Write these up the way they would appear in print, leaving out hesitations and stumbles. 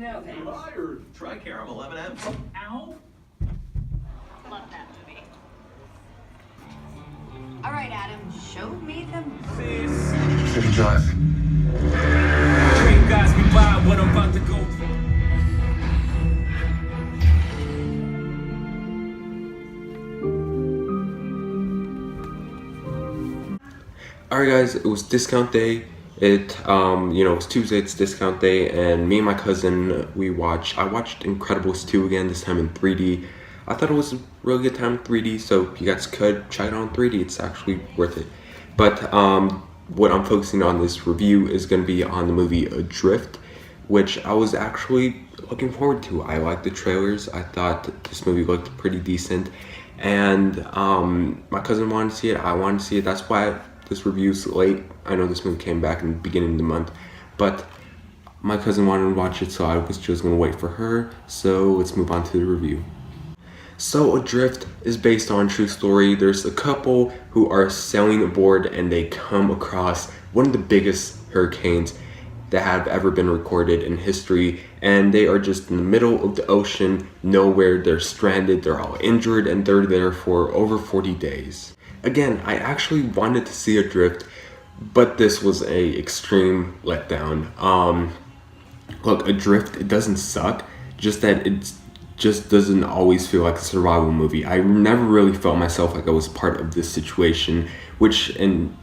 No thanks. Or try caramel M&M's. Ow. Love that movie. All right, Adam, show me the movies. Take a drive. Dream guys me by what I'm about to go through. Alright guys, it was discount day. It's Tuesday, it's discount day, and me and my cousin, I watched Incredibles 2 again, this time in 3D. I thought it was a really good time in 3D, so you guys could check it out in 3D, it's actually worth it. But what I'm focusing on this review is going to be on the movie Adrift, which I was actually looking forward to. I liked the trailers, I thought this movie looked pretty decent, and my cousin wanted to see it, I wanted to see it, that's why this review's late. I know this movie came back in the beginning of the month, but my cousin wanted to watch it, so I was just gonna wait for her. So let's move on to the review. So Adrift is based on a true story. There's a couple who are sailing aboard and they come across one of the biggest hurricanes that have ever been recorded in history, and they are just in the middle of the ocean, nowhere, they're stranded, they're all injured, and they're there for over 40 days. Again, I actually wanted to see Adrift, but this was a extreme letdown. Look, Adrift, it doesn't suck, just that it just doesn't always feel like a survival movie. I never really felt myself like I was part of this situation, which, and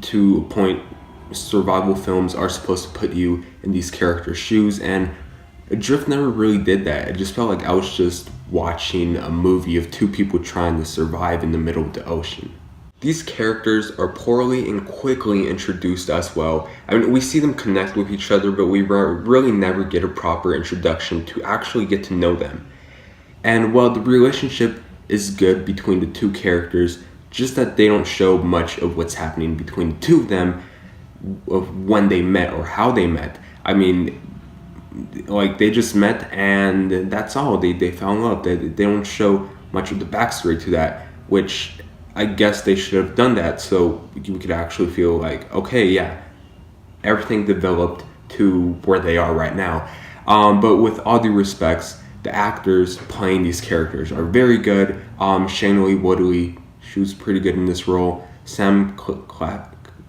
to a point, survival films are supposed to put you in these characters' shoes, and Adrift never really did that. It just felt like I was just watching a movie of two people trying to survive in the middle of the ocean. These characters are poorly and quickly introduced as well. I mean, we see them connect with each other, but we really never get a proper introduction to actually get to know them. And while the relationship is good between the two characters, just that they don't show much of what's happening between the two of them, of when they met or how they met. I mean, like, they just met and that's all. They fell in love. They don't show much of the backstory to that, which I guess they should have done that so you could actually feel like, okay, yeah, everything developed to where they are right now. But with all due respects, the actors playing these characters are very good. Shailene Woodley, she was pretty good in this role. Sam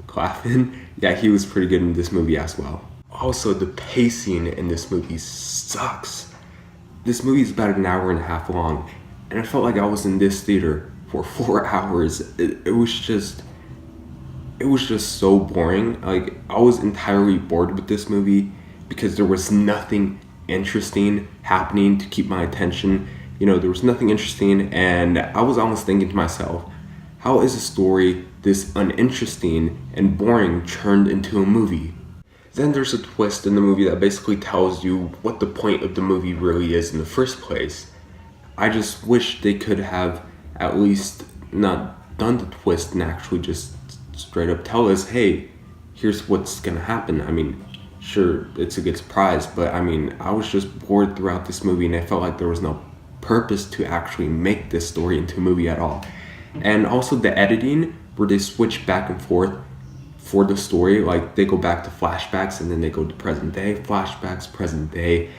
Claflin, yeah, he was pretty good in this movie as well. Also, the pacing in this movie sucks. This movie is about an hour and a half long, and I felt like I was in this theater for 4 hours. It was just so boring. Like, I was entirely bored with this movie because there was nothing interesting happening to keep my attention. You know, there was nothing interesting, and I was almost thinking to myself, how is a story this uninteresting and boring turned into a movie? Then there's a twist in the movie that basically tells you what the point of the movie really is in the first place. I just wish they could have at least not done the twist and actually just straight up tell us, hey, here's what's gonna happen. I mean, sure, it's a good surprise, but I mean, I was just bored throughout this movie and I felt like there was no purpose to actually make this story into a movie at all. And also the editing, where they switch back and forth for the story, like they go back to flashbacks and then they go to present day, flashbacks, present day.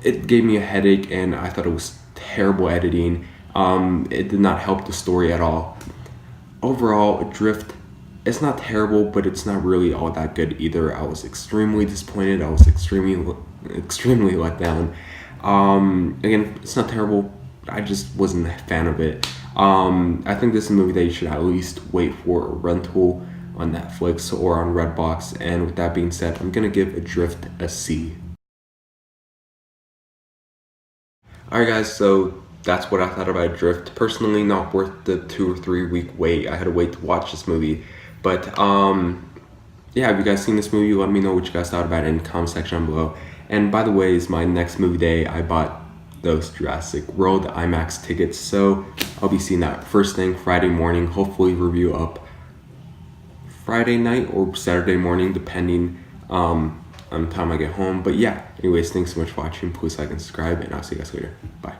It gave me a headache and I thought it was terrible editing. It did not help the story at all. Overall, Adrift, it's not terrible, but it's not really all that good either. I was extremely disappointed. I was extremely let down. Again, it's not terrible. I just wasn't a fan of it. I think this is a movie that you should at least wait for a rental on Netflix or on Redbox. And with that being said, I'm gonna give Adrift a C. Alright guys, so that's what I thought about Adrift. Personally, not worth the 2 or 3 week wait. I had to wait to watch this movie. But yeah, have you guys seen this movie? Let me know what you guys thought about it in the comment section below. And by the way, it's my next movie day. I bought those Jurassic World IMAX tickets, so I'll be seeing that first thing Friday morning. Hopefully review up Friday night or Saturday morning, depending on the time I get home. But yeah, anyways, thanks so much for watching. Please like and subscribe, and I'll see you guys later. Bye.